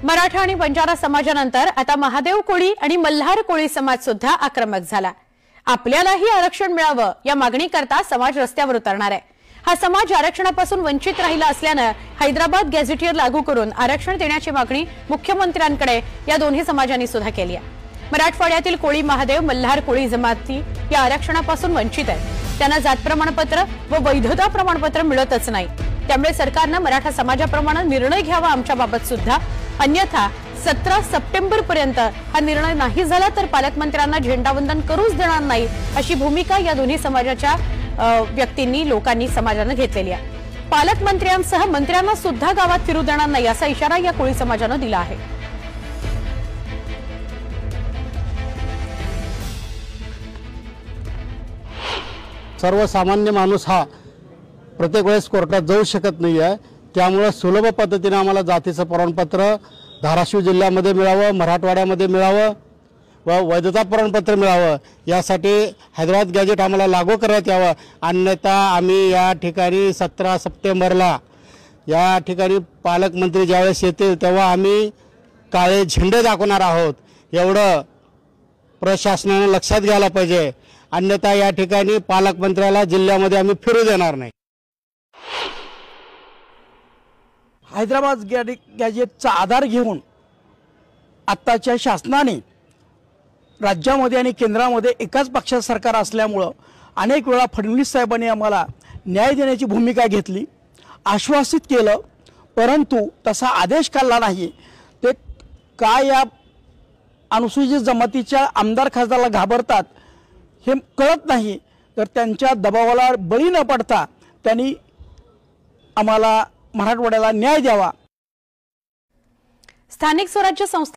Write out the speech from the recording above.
मराठा आणि बंजारा समाजानंतर आता महादेव कोळी आणि मल्हार कोळी समाज सुद्धा आक्रमक झाला। आपल्यालाही आरक्षण मिळावं या मागणीकरता समाज रस्त्यावर उतरणार आहे। हा समाज आरक्षणापासून वंचित राहिला असल्याने हैदराबाद गॅझेटियर लागू करून आरक्षण देण्याची मागणी मुख्यमंत्र्यांकडे या दोन्ही समाजांनी सुद्धा केली आहे। मराठवाड्यातील कोळी महादेव मल्हार कोळी जमाती या आरक्षणापासून वंचित आहेत। त्यांना जात प्रमाणपत्र व वैधता प्रमाणपत्र मिळतच नाही। त्यामुळे सरकारने मराठा समाजाप्रमाणे निर्णय घ्यावा आमच्या बाबत सुद्धा, अन्यथा 17 सप्टेंबर पर्यंत हा निर्णय नाही झाला तर पालकमंत्र्यांना झेंडावंदन करूच देणार नाही, अशी भूमिका या दोन्ही समाजाच्या व्यक्तींनी लोकांनी समाजाने घेतलेली आहे। पालकमंत्र्यांसह मंत्र्यांना सुद्धा गावात फिरू देणार नाही असा इशारा या कोळी समाजाने दिला आहे। सर्वसामान्य माणूस हा प्रत्येक वेळेस कोर्टात जाऊ शकत नाही आहे। त्यामुळे सुलभ पद्धतीने आम्हाला जातीचं प्रमाणपत्र धाराशिव जिल्ह्यामध्ये मिळावं, मराठवाड्यामध्ये मिळावं व वैधता प्रमाणपत्र मिळावं यासाठी हैदराबाद गॅजेट आम्हाला लागू करण्यात यावं। अन्यथा आम्ही या ठिकाणी 17 सप्टेंबरला या ठिकाणी पालकमंत्री ज्यावेळेस येतील तेव्हा आम्ही काळे झेंडे दाखवणार आहोत, एवढं प्रशासनाने लक्षात घ्यायला पाहिजे। अन्यथा या ठिकाणी पालकमंत्र्याला जिल्ह्यामध्ये आम्ही फिरू देणार नाही। हैदराबाद गॅजेटचा आधार घेऊन आत्ताच्या शासनाने राज्यामध्ये आणि केंद्रामध्ये एकाच पक्षाचं सरकार असल्यामुळं अनेक वेळा फडणवीस साहेबांनी आम्हाला न्याय देण्याची भूमिका घेतली, आश्वासित केलं, परंतु तसा आदेश काढला नाही। ते काय या अनुसूचित जमातीच्या आमदार खासदाराला घाबरतात हे कळत नाही, तर त्यांच्या दबावाला बळी न पडता त्यांनी आम्हाला मराठवाड्याला न्याय द्यावा। स्थानिक स्वराज्य संस्था